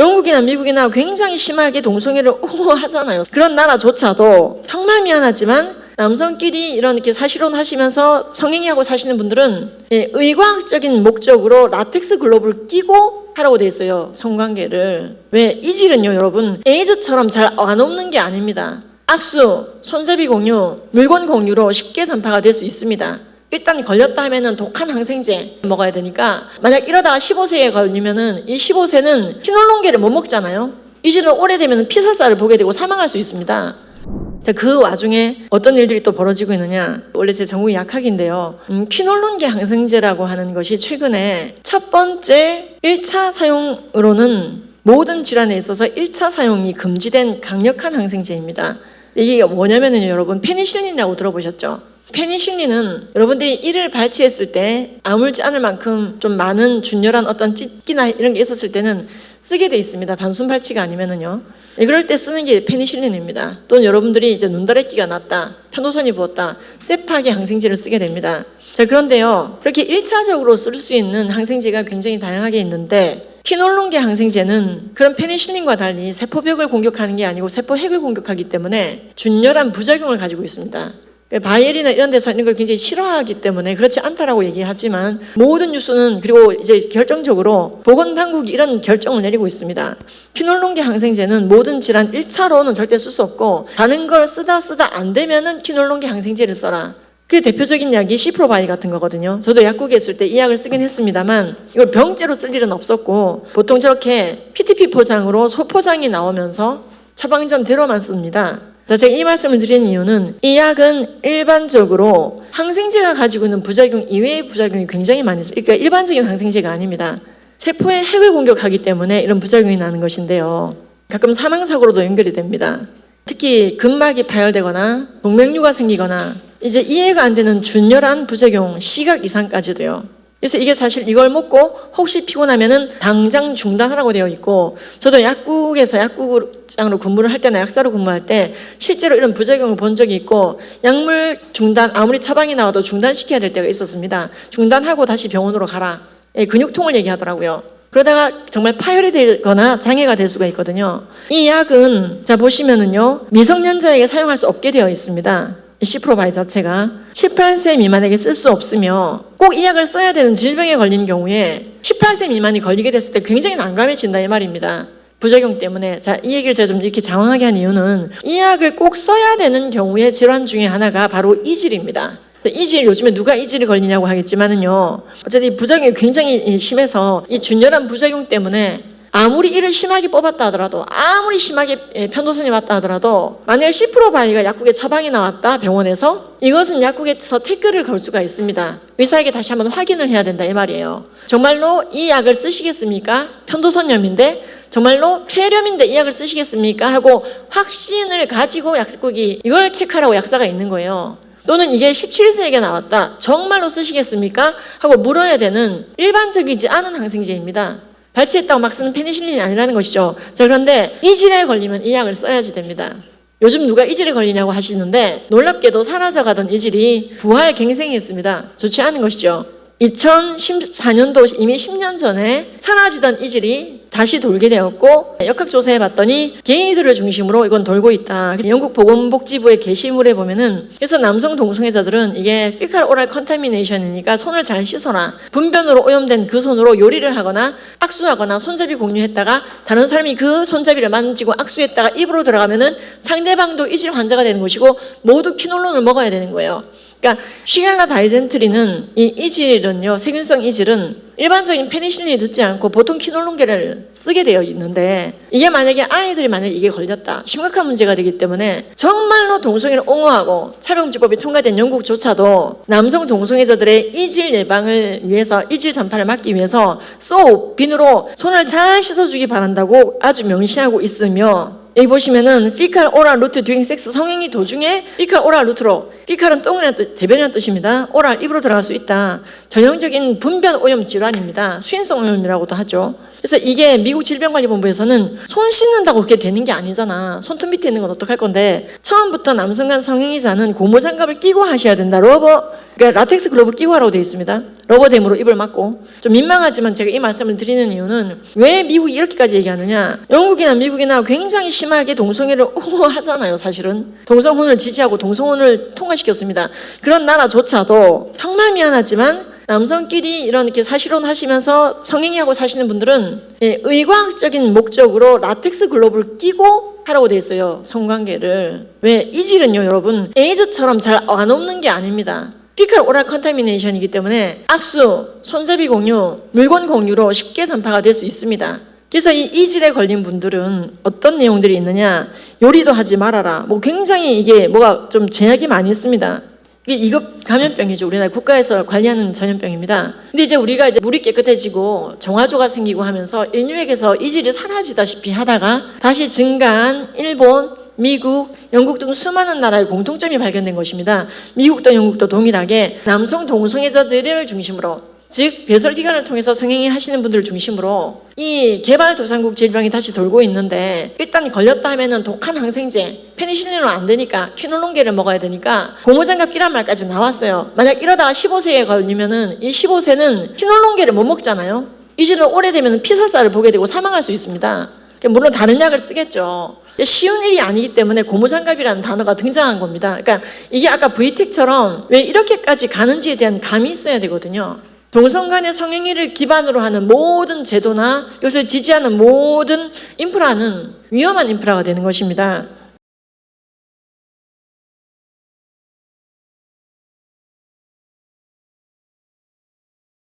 영국이나 미국이나 굉장히 심하게 동성애를 옹호하잖아요. 그런 나라조차도 정말 미안하지만 남성끼리 이렇게 사실혼 하시면서 성행위하고 사시는 분들은 의과학적인 목적으로 라텍스 글로브를 끼고 하라고 돼 있어요. 성관계를. 왜? 이질은요 여러분 에이즈처럼 잘 안 없는 게 아닙니다. 악수, 손잡이 공유, 물건 공유로 쉽게 전파가 될 수 있습니다. 일단 걸렸다 하면은 독한 항생제 먹어야 되니까 만약 이러다가 15세에 걸리면은 이 15세는 피놀론계를 못 먹잖아요. 이질은 오래되면 피설사를 보게 되고 사망할 수 있습니다. 자, 그 와중에 어떤 일들이 또 벌어지고 있느냐. 원래 제 전공이 약학인데요. 퀴놀론계 항생제라고 하는 것이 최근에 첫 번째 1차 사용으로는 모든 질환에 있어서 1차 사용이 금지된 강력한 항생제입니다. 이게 뭐냐면요 여러분 페니실린이라고 들어보셨죠? 페니실린은 여러분들이 이를 발치했을 때 아물지 않을 만큼 좀 많은 준열한 어떤 찢기나 이런 게 있었을 때는 쓰게 돼 있습니다. 단순 발치가 아니면은요. 그럴 때 쓰는 게 페니실린입니다. 또는 여러분들이 이제 눈다래끼가 났다, 편도선이 부었다, 세파계 항생제를 쓰게 됩니다. 자, 그런데요 그렇게 1차적으로 쓸 수 있는 항생제가 굉장히 다양하게 있는데 퀴놀론계 항생제는 그런 페니실린과 달리 세포벽을 공격하는 게 아니고 세포핵을 공격하기 때문에 준열한 부작용을 가지고 있습니다. 바이엘이나 이런 데서 있는 걸 굉장히 싫어하기 때문에 그렇지 않다라고 얘기하지만 모든 뉴스는 그리고 이제 결정적으로 보건당국이 이런 결정을 내리고 있습니다. 퀴놀론계 항생제는 모든 질환 1차로는 절대 쓸 수 없고 다른 걸 쓰다 안 되면은 퀴놀론계 항생제를 써라. 그 대표적인 약이 시프로바이 같은 거거든요. 저도 약국에 있을 때 이 약을 쓰긴 했습니다만 이걸 병째로 쓸 일은 없었고 보통 저렇게 PTP 포장으로 소포장이 나오면서 처방전대로만 씁니다. 제가 이 말씀을 드리는 이유는 이 약은 일반적으로 항생제가 가지고 있는 부작용 이외의 부작용이 굉장히 많이 있어요. 그러니까 일반적인 항생제가 아닙니다. 세포의 핵을 공격하기 때문에 이런 부작용이 나는 것인데요. 가끔 사망사고로도 연결이 됩니다. 특히 근막이 파열되거나 동맥류가 생기거나 이제 이해가 안 되는 준열한 부작용, 시각 이상까지도요. 그래서 이게 사실 이걸 먹고 혹시 피곤하면은 당장 중단하라고 되어 있고 저도 약국에서 약국장으로 근무를 할 때나 약사로 근무할 때 실제로 이런 부작용을 본 적이 있고 약물 중단 아무리 처방이 나와도 중단시켜야 될 때가 있었습니다. 중단하고 다시 병원으로 가라. 근육통을 얘기하더라고요. 그러다가 정말 파열이 되거나 장애가 될 수가 있거든요. 이 약은 자 보시면은요 미성년자에게 사용할 수 없게 되어 있습니다. 시프로바이 자체가 18세 미만에게 쓸 수 없으며 꼭 이 약을 써야 되는 질병에 걸린 경우에 18세 미만이 걸리게 됐을 때 굉장히 난감해진다 이 말입니다. 부작용 때문에. 자, 이 얘기를 제가 좀 이렇게 장황하게 한 이유는 이 약을 꼭 써야 되는 경우의 질환 중에 하나가 바로 이질입니다. 이질 요즘에 누가 이질이 걸리냐고 하겠지만은요 어쨌든 부작용이 굉장히 심해서 이 준열한 부작용 때문에 아무리 이를 심하게 뽑았다 하더라도 아무리 심하게 편도선이 왔다 하더라도 만약에 시프로바이가 약국에 처방이 나왔다 병원에서 이것은 약국에서 태클을 걸 수가 있습니다. 의사에게 다시 한번 확인을 해야 된다 이 말이에요. 정말로 이 약을 쓰시겠습니까? 편도선염인데 정말로 폐렴인데 이 약을 쓰시겠습니까? 하고 확신을 가지고 약국이 이걸 체크하라고 약사가 있는 거예요. 또는 이게 17세에게 나왔다. 정말로 쓰시겠습니까? 하고 물어야 되는 일반적이지 않은 항생제입니다. 발치했다고 막 쓰는 페니실린이 아니라는 것이죠. 자, 그런데 이질에 걸리면 이 약을 써야지 됩니다. 요즘 누가 이질에 걸리냐고 하시는데 놀랍게도 사라져가던 이질이 부활갱생했습니다. 좋지 않은 것이죠. 2014년도 이미 10년 전에 사라지던 이질이 다시 돌게 되었고 역학조사해 봤더니 게이들을 중심으로 이건 돌고 있다. 영국 보건복지부의 게시물에 보면은 그래서 남성 동성애자들은 이게 피칼 오랄 컨타미네이션이니까 손을 잘 씻어라. 분변으로 오염된 그 손으로 요리를 하거나 악수하거나 손잡이 공유했다가 다른 사람이 그 손잡이를 만지고 악수했다가 입으로 들어가면은 상대방도 이질 환자가 되는 것이고 모두 퀴놀론을 먹어야 되는 거예요. 그러니까 쉬겔라 다이젠트리는 이 이질은요 세균성 이질은 일반적인 페니실린이 듣지 않고 보통 퀴놀론계를 쓰게 되어 있는데 이게 만약에 아이들이 만약에 이게 걸렸다 심각한 문제가 되기 때문에 정말로 동성애를 옹호하고 차별금지법이 통과된 영국조차도 남성 동성애자들의 이질 예방을 위해서 이질 전파를 막기 위해서 소ap 비누로 손을 잘 씻어주기 바란다고 아주 명시하고 있으며 여기 보시면은 피칼 오랄 루트 듀링 섹스 성행위 도중에 피칼 오랄 루트로 피칼은 똥이라는 뜻, 대변이라는 뜻입니다. 오랄 입으로 들어갈 수 있다. 전형적인 분변 오염 질환입니다. 수인성 오염이라고도 하죠. 그래서 이게 미국 질병관리본부에서는 손 씻는다고 그게 되는 게 아니잖아. 손톱 밑에 있는 건 어떡할 건데 처음부터 남성 간 성행위자는 고무장갑을 끼고 하셔야 된다. 그러니까 라텍스 글러브 끼고 하라고 되어 있습니다. 러버댐으로 입을 막고. 좀 민망하지만 제가 이 말씀을 드리는 이유는 왜 미국이 이렇게까지 얘기하느냐. 영국이나 미국이나 굉장히 심하게 동성애를 옹호하잖아요. 사실은 동성혼을 지지하고 동성혼을 통과시켰습니다. 그런 나라조차도 정말 미안하지만 남성끼리 이렇게 사실혼 하시면서 성행위하고 사시는 분들은 의과학적인 목적으로 라텍스 글러브를 끼고 하라고 돼 있어요. 성관계를. 왜? 이질은요 여러분 에이즈처럼 잘 안 없는 게 아닙니다. 피칼 오랄 컨타미네이션이기 때문에 악수, 손잡이 공유, 물건 공유로 쉽게 전파가 될 수 있습니다. 그래서 이 이질에 걸린 분들은 어떤 내용들이 있느냐. 요리도 하지 말아라. 뭐 굉장히 이게 뭐가 좀 제약이 많이 있습니다. 이게 2급 감염병이죠. 우리나라 국가에서 관리하는 전염병입니다. 근데 이제 우리가 이제 물이 깨끗해지고 정화조가 생기고 하면서 인류에게서 이질이 사라지다시피 하다가 다시 증가한 일본, 미국, 영국 등 수많은 나라의 공통점이 발견된 것입니다. 미국도 영국도 동일하게 남성 동성애자들을 중심으로 즉 배설기관을 통해서 성행위 하시는 분들을 중심으로 이 개발도상국 질병이 다시 돌고 있는데 일단 걸렸다 하면은 독한 항생제 페니실린으로 안 되니까 퀴놀론계를 먹어야 되니까 고무장갑 끼란 말까지 나왔어요. 만약 이러다가 15세에 걸리면은 이 15세는 퀴놀론계를 못 먹잖아요. 이제는 오래되면 피설사를 보게 되고 사망할 수 있습니다. 물론 다른 약을 쓰겠죠. 쉬운 일이 아니기 때문에 고무장갑이라는 단어가 등장한 겁니다. 그러니까 이게 아까 VTEC처럼 왜 이렇게까지 가는지에 대한 감이 있어야 되거든요. 동성 간의 성행위를 기반으로 하는 모든 제도나 이것을 지지하는 모든 인프라는 위험한 인프라가 되는 것입니다.